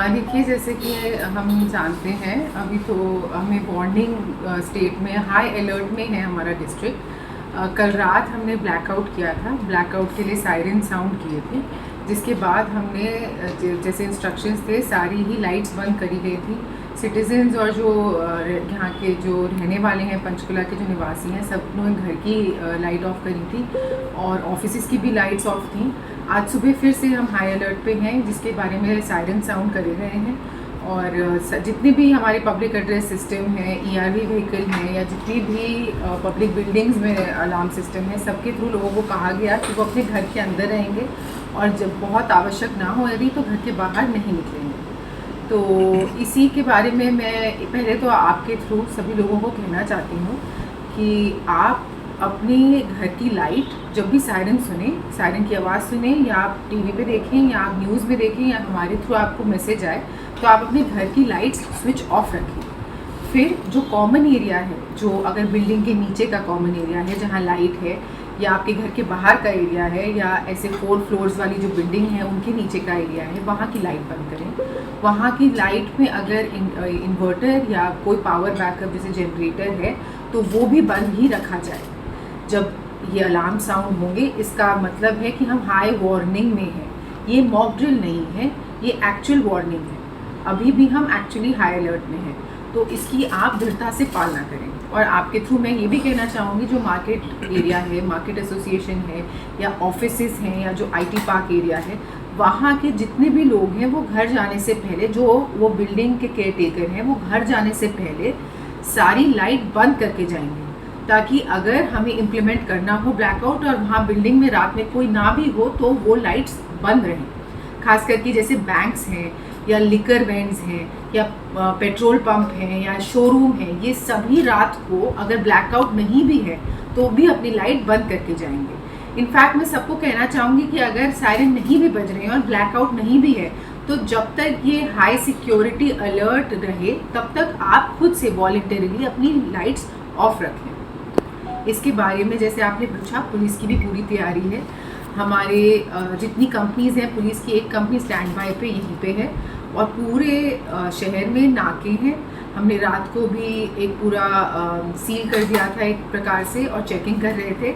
देखिए, जैसे कि हम जानते हैं, अभी तो हमें वार्निंग स्टेट में, हाई अलर्ट में है हमारा डिस्ट्रिक्ट। कल रात हमने ब्लैकआउट किया था। ब्लैकआउट के लिए सायरन साउंड किए थे, जिसके बाद हमने जैसे इंस्ट्रक्शंस थे, सारी ही लाइट्स बंद करी गई थी। सिटीजन्स और जो यहाँ के जो रहने वाले हैं, पंचकुला के जो निवासी हैं, सब ने घर की लाइट ऑफ करी थी और ऑफिस की भी लाइट्स ऑफ थी। आज सुबह फिर से हम हाई अलर्ट पे हैं, जिसके बारे में सायरन साउंड करे गए हैं। और जितने भी हमारे पब्लिक एड्रेस सिस्टम है, ERV व्हीकल हैं, या जितनी भी पब्लिक बिल्डिंग्स में अलार्म सिस्टम है, सबके थ्रू लोगों को कहा गया कि वो अपने घर के अंदर रहेंगे और जब बहुत आवश्यक ना हो यदि, तो घर के बाहर नहीं निकलेंगे। तो इसी के बारे में मैं पहले तो आपके थ्रू सभी लोगों को कहना चाहती हूँ कि आप अपने घर की लाइट जब भी सायरन सुने, सायरन की आवाज़ सुने, या आप टीवी पे देखें या आप न्यूज़ में देखें या हमारे थ्रू आपको मैसेज आए, तो आप अपने घर की लाइट्स स्विच ऑफ रखें। फिर जो कॉमन एरिया है, जो अगर बिल्डिंग के नीचे का कॉमन एरिया है जहाँ लाइट है, या आपके घर के बाहर का एरिया है, या ऐसे 4 फ्लोर्स वाली जो बिल्डिंग है उनके नीचे का एरिया है, वहाँ की लाइट बंद करें। वहाँ की लाइट में अगर इन्वर्टर या कोई पावर बैकअप जैसे जनरेटर है, तो वो भी बंद ही रखा जाए। जब ये अलार्म साउंड होंगे, इसका मतलब है कि हम हाई वार्निंग में हैं। ये मॉक ड्रिल नहीं है, ये एक्चुअल वार्निंग है। अभी भी हम एक्चुअली हाई अलर्ट में हैं, तो इसकी आप दृढ़ता से पालना करें। और आपके थ्रू मैं ये भी कहना चाहूँगी, जो मार्केट एरिया है, मार्केट एसोसिएशन है, या ऑफिसेस हैं, या जो IT पार्क एरिया है, वहाँ के जितने भी लोग हैं, वो घर जाने से पहले, जो वो बिल्डिंग के केयर टेकर हैं, वो घर जाने से पहले सारी लाइट बंद करके जाएंगे, ताकि अगर हमें इम्प्लीमेंट करना हो ब्लैकआउट और वहाँ बिल्डिंग में रात में कोई ना भी हो, तो वो लाइट्स बंद रहें। खास करके जैसे बैंक्स हैं, या लिकर वेंड्स हैं, या पेट्रोल पंप हैं, या शोरूम हैं, ये सभी रात को अगर ब्लैकआउट नहीं भी है तो भी अपनी लाइट बंद करके जाएंगे। इनफैक्ट मैं सबको कहना चाहूँगी कि अगर सायरन नहीं भी बज रहे हैं और ब्लैकआउट नहीं भी है, तो जब तक ये हाई सिक्योरिटी अलर्ट रहे, तब तक आप खुद से वॉलंटरीली अपनी लाइट्स ऑफ रखें। इसके बारे में जैसे आपने पूछा, पुलिस की भी पूरी तैयारी है। हमारे जितनी कंपनीज़ हैं, पुलिस की एक कंपनी स्टैंड बाय पे यहीं पे है, और पूरे शहर में नाके हैं। हमने रात को भी एक पूरा सील कर दिया था एक प्रकार से, और चेकिंग कर रहे थे।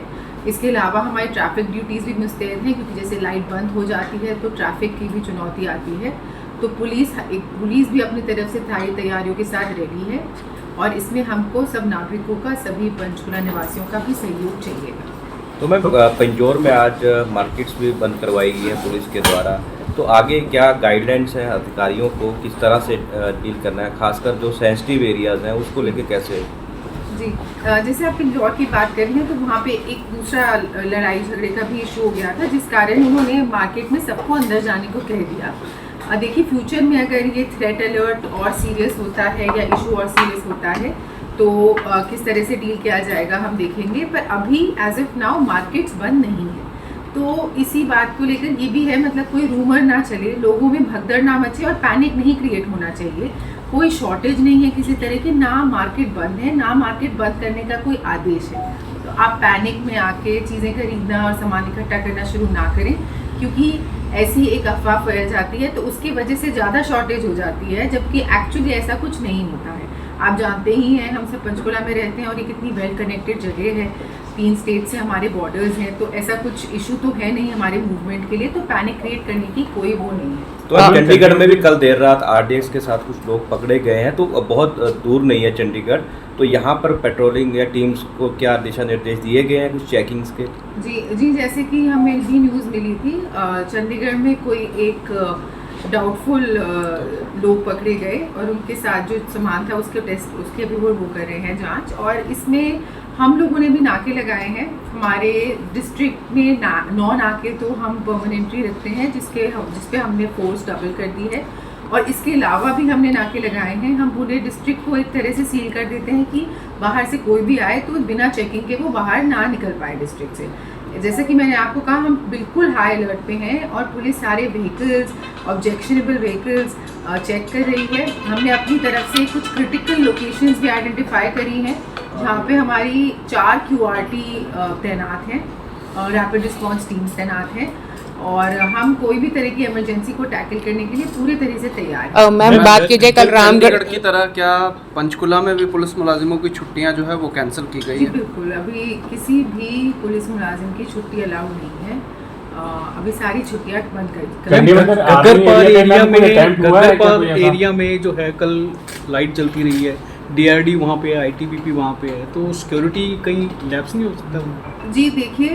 इसके अलावा हमारी ट्रैफिक ड्यूटीज़ भी मुस्तैद हैं, क्योंकि जैसे लाइट बंद हो जाती है तो ट्रैफिक की भी चुनौती आती है। तो पुलिस भी अपनी तरफ से सारी तैयारियों के साथ रेडी है, और इसमें हमको सब नागरिकों का, सभी पंचकुला निवासियों का भी सहयोग चाहिएगा। तो मैं पंजौर में आज मार्केट्स भी बंद करवाई गई है पुलिस के द्वारा, तो आगे क्या गाइडलाइंस हैं अधिकारियों को, किस तरह से डील करना है, खासकर जो सेंसिटिव एरियाज़ हैं उसको लेके कैसे? जी, जैसे आप पंजौर की बात कर रही हैं, तो वहाँ पे एक दूसरा लड़ाई झगड़े का भी इशू हो गया था, जिस कारण उन्होंने मार्केट में सबको अंदर जाने को कह दिया। देखिए, फ्यूचर में अगर ये थ्रेट अलर्ट और सीरियस होता है, या इशू और सीरियस होता है, तो किस तरह से डील किया जाएगा हम देखेंगे। पर अभी एज इफ नाउ मार्केट्स बंद नहीं है, तो इसी बात को लेकर ये भी है, मतलब कोई रूमर ना चले, लोगों में भगदड़ ना मचे और पैनिक नहीं क्रिएट होना चाहिए। कोई शॉर्टेज नहीं है किसी तरह की, ना मार्केट बंद है, ना मार्केट बंद करने का कोई आदेश है। तो आप पैनिक में आके चीज़ें खरीदना और सामान इकट्ठा करना शुरू ना करें, क्योंकि ऐसी एक अफवाह फैल जाती है तो उसकी वजह से ज़्यादा शॉर्टेज हो जाती है, जबकि एक्चुअली ऐसा कुछ नहीं होता है। आप जानते ही हैं, हम सब पंचकुला में रहते हैं और ये कितनी वेल कनेक्टेड जगह है, 3 स्टेट से हमारे बॉर्डर्स हैं, तो ऐसा कुछ इशू तो है नहीं हमारे मूवमेंट के लिए, तो पैनिक क्रिएट करने की कोई वो नहीं है। तो चंडीगढ़ में भी कल देर रात RDX के साथ कुछ लोग पकड़े गए हैं, तो बहुत दूर नहीं है चंडीगढ़, तो यहाँ पर पेट्रोलिंग या टीम्स को क्या दिशा निर्देश दिए गए हैं कुछ चेकिंग्स के? जी, जैसे कि हमें भी न्यूज़ मिली थी, चंडीगढ़ में कोई एक डाउटफुल लोग पकड़े गए, और उनके साथ जो सामान था उसके अभी वो कर रहे हैं जांच। और इसमें हम लोगों ने भी नाके लगाए हैं। हमारे डिस्ट्रिक्ट में 9 नाके तो हम परमानेंटली रखते हैं, जिस पे हमने फोर्स डबल कर दी है, और इसके अलावा भी हमने नाके लगाए हैं। हम पूरे डिस्ट्रिक्ट को एक तरह से सील कर देते हैं कि बाहर से कोई भी आए तो बिना चेकिंग के वो बाहर ना निकल पाए डिस्ट्रिक्ट से। जैसे कि मैंने आपको कहा, हम बिल्कुल हाई अलर्ट पे हैं, और पुलिस सारे व्हीकल्स, ऑब्जेक्शनेबल व्हीकल्स चेक कर रही है। हमने अपनी तरफ से कुछ क्रिटिकल लोकेशंस भी आइडेंटिफाई करी हैं, जहाँ पे हमारी 4 QRT तैनात हैं और रैपिड रिस्पॉन्स टीम्स तैनात हैं। और हम कोई भी तरह की इमरजेंसी को टैकल करने के लिए पूरे तरह से तैयार हैं। मैम बात की जाए कल रामगढ़ चंडीगढ़ की तरह क्या पंचकुला में भी पुलिस मुलाजिमों की छुट्टियां जो है वो कैंसिल की गई जी है? बिल्कुल, अभी किसी भी पुलिस मुलाजिम की छुट्टी अलाउड नहीं है। अभी सारी छुट्टियां बंद कर गग्गरपाल एरिया में जो है कल लाइट जलती रही है, डीआरडी वहाँ पे है, आईटीबीपी वहाँ पे है, तो सिक्योरिटी कहीं लैप्स नहीं हो सकता? जी देखिए,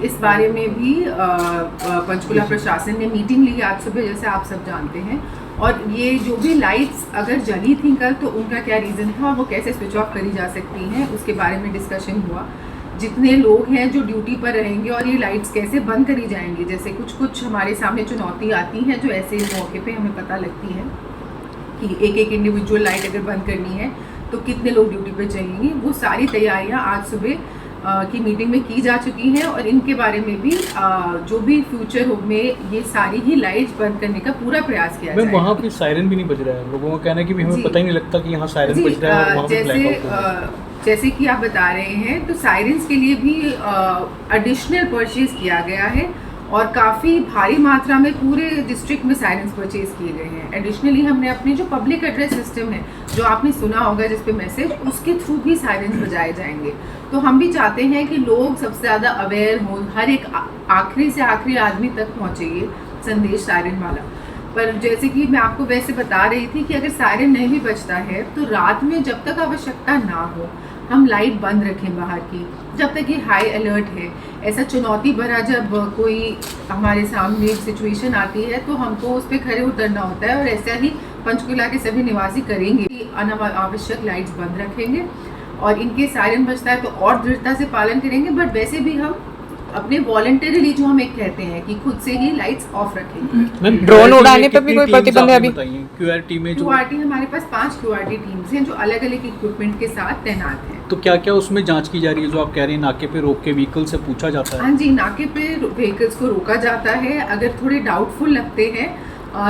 इस बारे में भी पंचकुला प्रशासन ने मीटिंग ली आज सुबह, जैसे आप सब जानते हैं। और ये जो भी लाइट्स अगर जली थी कल, तो उनका क्या रीज़न था और वो कैसे स्विच ऑफ करी जा सकती हैं, उसके बारे में डिस्कशन हुआ। जितने लोग हैं जो ड्यूटी पर रहेंगे और ये लाइट्स कैसे बंद करी जाएंगी, जैसे कुछ हमारे सामने चुनौती आती हैं जो ऐसे मौके पे हमें पता लगती है कि एक एक इंडिविजुअल लाइट अगर बंद करनी है तो कितने लोग ड्यूटी पे चाहिए, वो सारी तैयारियां आज सुबह की मीटिंग में की जा चुकी हैं। और इनके बारे में भी जो भी फ्यूचर में ये सारी ही लाइट्स बंद करने का पूरा प्रयास किया जाएगा। वहाँ पे सायरन भी नहीं बज रहा है, लोगों का कहना है कि भी हमें पता ही नहीं लगता कि यहाँ सायरन बज रहा है और वहाँ पे ब्लैकआउट हो रहा है। जैसे कि आप बता रहे हैं, तो साइरेंस के लिए भी एडिशनल परचेज किया गया है और काफ़ी भारी मात्रा में पूरे डिस्ट्रिक्ट में साइरेंस परचेज किए गए हैं। एडिशनली हमने अपने जो पब्लिक एड्रेस सिस्टम है, जो आपने सुना होगा जिस पे मैसेज, उसके थ्रू भी साइरेंस बजाए जाएंगे। तो हम भी चाहते हैं कि लोग सबसे ज़्यादा अवेयर हों, हर एक आखिरी से आखिरी आदमी तक पहुँचे ये संदेश साइरन वाला। पर जैसे कि मैं आपको वैसे बता रही थी कि अगर सायरन नहीं भी बजता है तो रात में जब तक आवश्यकता ना हो हम लाइट बंद रखें बाहर की, जब तक ये हाई अलर्ट है। ऐसा चुनौती भरा जब कोई हमारे सामने सिचुएशन आती है तो हमको उस पर खड़े उतरना होता है, और ऐसा ही पंचकुला के सभी निवासी करेंगे कि अनावश्यक लाइट्स बंद रखेंगे और इनके सायरन बजता है तो और दृढ़ता से पालन करेंगे। बट वैसे भी हम अपने वॉलंटरीली, जो हम एक कहते हैं कि खुद से ही लाइट्स ऑफ रखेंगे। ड्रोन उड़ाने पे भी कोई प्रतिबंध है अभी? क्यूआरटी में क्यूआरटी हमारे पास 5 क्यूआरटी टीम्स हैं जो अलग अलग इक्विपमेंट के साथ तैनात हैं। तो क्या क्या उसमें जांच की जा रही है, जो आप कह रहे हैं नाके पे रोक के व्हीकल से पूछा जाता है? हाँ जी, नाके पे व्हीकल्स को रोका जाता है। अगर थोड़े डाउटफुल लगते हैं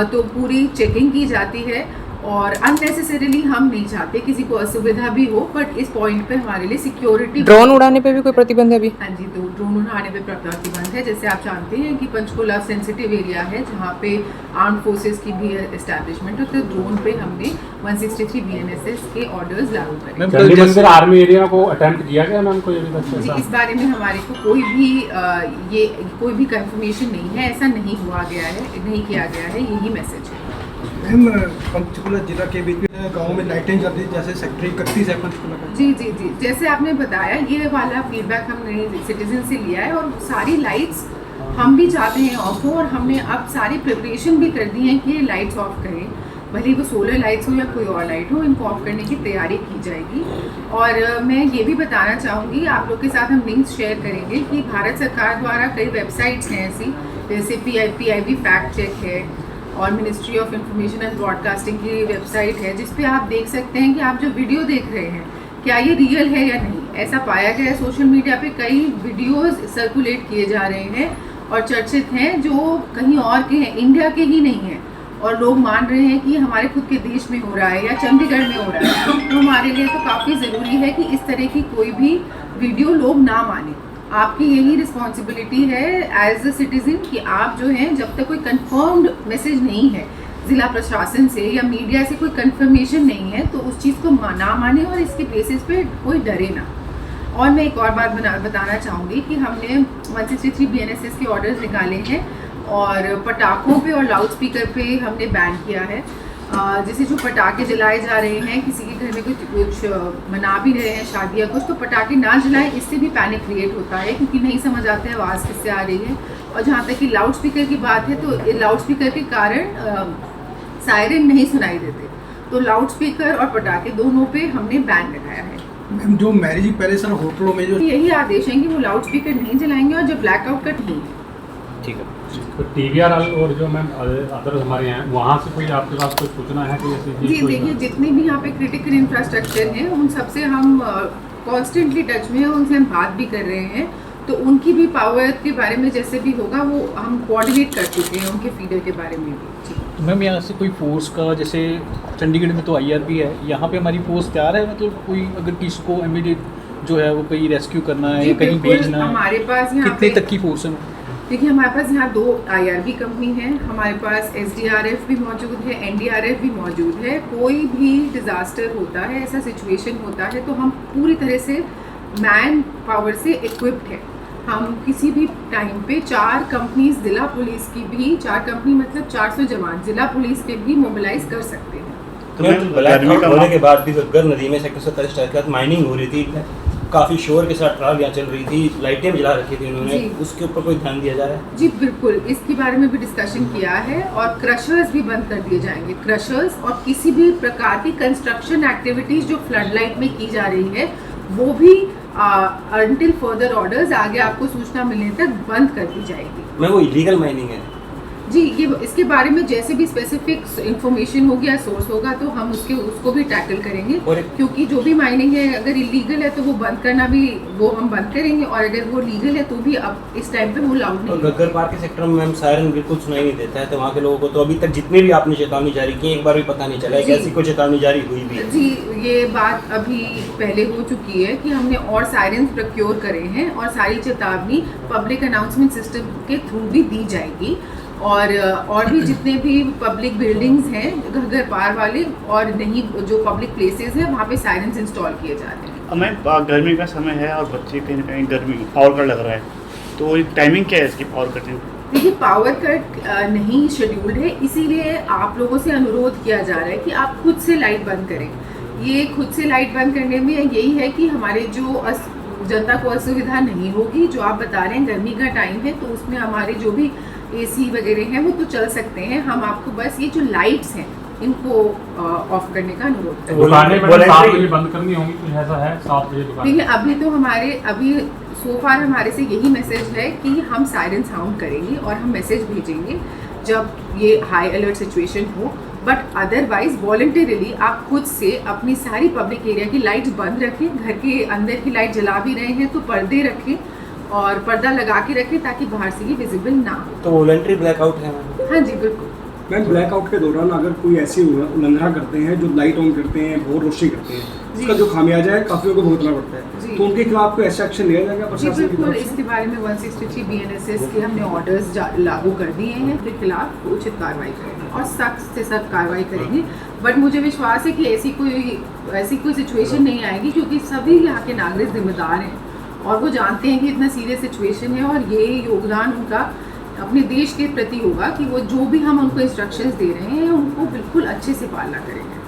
तो पूरी चेकिंग की जाती है और अननेसेसरीली हम नहीं चाहते किसी को असुविधा भी हो। बट इस पॉइंट पे हमारे लिए सिक्योरिटी। ड्रोन उड़ाने पे भी कोई प्रतिबंध है अभी? हाँ जी, तो ड्रोन उड़ाने पे प्रतिबंध है। जैसे आप जानते हैं कि पंचकुला सेंसिटिव एरिया है जहाँ पे आर्म फोर्सेस की भी एस्टैब्लिशमेंट है, तो ड्रोन पे हमने 163 BNSS के ऑर्डर्स लागू करे। चंडीगढ़ आर्मी एरिया को अटेम्प्ट किया गया मैम? कोई अभी तक जी, इस बारे में हमारे को कोई भी कंफर्मेशन नहीं है, ऐसा नहीं हुआ गया है, नहीं किया गया है, यही मैसेज है। मैम, पंचकुला जिला के बीच में गाँव में लाइटें जल रही, जैसे सेक्टर 31 है पंचकुला का। जी, जैसे आपने बताया, ये वाला फीडबैक हमने सिटीजन से लिया है और सारी लाइट्स हम भी चाहते हैं ऑफ हो, और हमने अब सारी प्रिपरेशन भी कर दी है कि ये लाइट्स ऑफ करें, भले वो सोलर लाइट्स हो या कोई और लाइट हो, इनको ऑफ करने की तैयारी की जाएगी। और मैं ये भी बताना चाहूँगी, आप लोग के साथ हम लिंक्स शेयर करेंगे कि भारत सरकार द्वारा कई वेबसाइट्स हैं ऐसी, जैसे PIB फैक्ट चेक है और ministry of information and broadcasting की वेबसाइट है, जिस पे आप देख सकते हैं कि आप जो वीडियो देख रहे हैं क्या ये रियल है या नहीं। ऐसा पाया गया है, सोशल मीडिया पे कई वीडियोस सर्कुलेट किए जा रहे हैं और चर्चित हैं जो कहीं और के हैं, इंडिया के ही नहीं हैं, और लोग मान रहे हैं कि हमारे खुद के देश में हो रहा है या चंडीगढ़ में हो रहा है। तो हमारे लिए तो काफ़ी ज़रूरी है कि इस तरह की कोई भी वीडियो लोग ना माने। आपकी यही रिस्पॉन्सिबिलिटी है एज अ सिटीज़न कि आप जो हैं, जब तक कोई कंफर्म्ड मैसेज नहीं है ज़िला प्रशासन से या मीडिया से, कोई कंफर्मेशन नहीं है, तो उस चीज़ को ना माने और इसके बेसिस पे कोई डरे ना। और मैं एक और बात बताना चाहूँगी कि हमने 163 BNSS के ऑर्डर्स निकाले हैं और पटाखों पे और लाउड स्पीकर पे हमने बैन किया है। जैसे जो पटाखे जलाए जा रहे हैं, किसी के घर में कुछ मना भी रहे हैं शादी या कुछ, तो पटाखे ना जलाएं, इससे भी पैनिक क्रिएट होता है क्योंकि नहीं समझ आते हैं आवाज़ किससे आ रही है। और जहाँ तक कि लाउड स्पीकर की बात है, तो लाउड स्पीकर के कारण सायरन नहीं सुनाई देते, तो लाउड स्पीकर और पटाखे दोनों पे हमने बैन लगाया है। मैम, जो मैरिज पैलेस और होटलों में जो यही आदेश है कि वो लाउड स्पीकर नहीं जलाएंगे और जब ब्लैकआउट का नहीं है। ठीक है। तो TVR और जो मैम अदर हमारे यहाँ, वहाँ से कोई आपके पास कोई सूचना है कि ऐसी? जी देखिए, जितने भी यहाँ पे क्रिटिकल इंफ्रास्ट्रक्चर हैं उन सबसे हम कॉन्स्टेंटली टच में हैं, उनसे हम बात भी कर रहे हैं, तो उनकी भी पावर के बारे में जैसे भी होगा वो हम कोऑर्डिनेट कर चुके हैं, उनके फीडर के बारे में भी। तो मैम, यहाँ से कोई फोर्स का, जैसे चंडीगढ़ में तो IRB है, यहाँ पे हमारी फोर्स तैयार है, मतलब कोई अगर किसी को इमीडिएट जो है वो कहीं रेस्क्यू करना है या कहीं भेजना है, हमारे पास यहाँ कितने तक की फोर्स है? देखिए हमारे पास यहाँ 2 IRB कंपनी है, हमारे पास SDRF भी मौजूद है, NDRF भी मौजूद है। कोई भी डिज़ास्टर होता है, ऐसा सिचुएशन होता है तो हम पूरी तरह से मैन पावर से इक्विप्ड है। हम किसी भी टाइम पे 4 कंपनीज जिला पुलिस की भी 4 कंपनी मतलब 400 जवान जिला पुलिस के भी मोबिलाइज कर सकते हैं। तो मैम ब्लैकआउट होने के बाद भी गगर नदी में सेक्टर 27 के तहत माइनिंग हो रही थी, काफ़ी शोर के साथ ट्रालियाँ चल रही थी, लाइटें भी जला रखी थी उन्होंने, उसके ऊपर कोई ध्यान दिया जा रहा है? जी बिल्कुल, इसके बारे में भी डिस्कशन किया है और क्रशर्स भी बंद कर दिए जाएंगे। क्रशर्स और किसी भी प्रकार की कंस्ट्रक्शन एक्टिविटीज़ जो फ्लड लाइट में की जा रही है वो भी अनटिल फर्दर ऑर्डर्स आगे आपको सूचना मिलने तक बंद कर दी जाएगी। मैं वो इलीगल माइनिंग है जी, ये इसके बारे में जैसे भी स्पेसिफिक इन्फॉर्मेशन होगी या सोर्स होगा तो हम उसको भी टैकल करेंगे, क्योंकि जो भी माइनिंग है अगर इलीगल है तो वो बंद करना भी वो हम बंद करेंगे, और अगर वो लीगल है तो भी अब इस टाइम पे वो लाउड नहीं। गग्गर पार्क के सेक्टर में मैम सायरन बिल्कुल सुनाई नहीं देता है, तो वहाँ के लोगों को तो अभी तक जितनी भी आपने चेतावनी जारी की एक बार भी पता नहीं चला है कि ऐसी कोई चेतावनी जारी हुई भी है? जी, ये बात अभी पहले हो चुकी है कि हमने और सायरन प्रोक्योर करे हैं और सारी चेतावनी पब्लिक अनाउंसमेंट सिस्टम के थ्रू भी दी जाएगी, और भी जितने भी पब्लिक बिल्डिंग्स हैं घग्गर पार वाले और नहीं जो पब्लिक प्लेसेस हैं वहाँ पे सायरन्स इंस्टॉल किए जा रहे हैं। मैम गर्मी का समय है और बच्चे कहीं ना कहीं गर्मी पावर कट लग रहा है, तो टाइमिंग क्या है इसकी पावर कट? देखिए पावर कट नहीं शेड्यूल्ड है, इसीलिए आप लोगों से अनुरोध किया जा रहा है कि आप खुद से लाइट बंद करें। ये खुद से लाइट बंद करने में यही है कि हमारे जो जनता को असुविधा नहीं होगी। जो आप बता रहे हैं गर्मी का टाइम है तो उसमें हमारे जो भी AC वगैरह हैं वो तो चल सकते हैं, हम आपको बस ये जो लाइट्स हैं इनको ऑफ करने का अनुरोध करें। दुकानें 7 बजे बंद करनी होंगी, कुछ ऐसा है? 7 बजे दुकान? देखिए अभी सो फार हमारे से यही मैसेज है कि हम सायरन साउंड करेंगे और हम मैसेज भेजेंगे जब ये हाई अलर्ट सिचुएशन हो, बट अदरवाइज वॉलंटरीली आप खुद से अपनी सारी पब्लिक एरिया की लाइट्स बंद रखें। घर के अंदर की लाइट जला भी रहे हैं तो पर्दे रखें और पर्दा लगा के रखें ताकि बाहर से ये विजिबल ना हो। तो वॉलंटरी ब्लैकआउट है? हाँ जी बिल्कुल। मैम ब्लैकआउट के दौरान अगर कोई ऐसी उल्लंघना करते हैं जो लाइट ऑन करते हैं, बहुत रोशनी करते हैं, उसका जो खामियाजा है काफियों को भुगतना पड़ता है, तो उनके खिलाफ कोई ऐसा एक्शन लिया जाएगा जी बिल्कुल। इसके बारे में 163 BNSS के हमने ऑर्डर्स लागू कर दिए हैं, उनके खिलाफ उचित कार्रवाई करेंगे और सख्त से सख्त कार्रवाई करेंगे। बट मुझे विश्वास है कि ऐसी कोई सिचुएशन नहीं आएगी, क्योंकि सभी यहाँ के नागरिक जिम्मेदार हैं और वो जानते हैं कि इतना सीरियस सिचुएशन है और ये योगदान उनका अपने देश के प्रति होगा कि वो जो भी हम उनको इंस्ट्रक्शंस दे रहे हैं उनको बिल्कुल अच्छे से पालना करेंगे।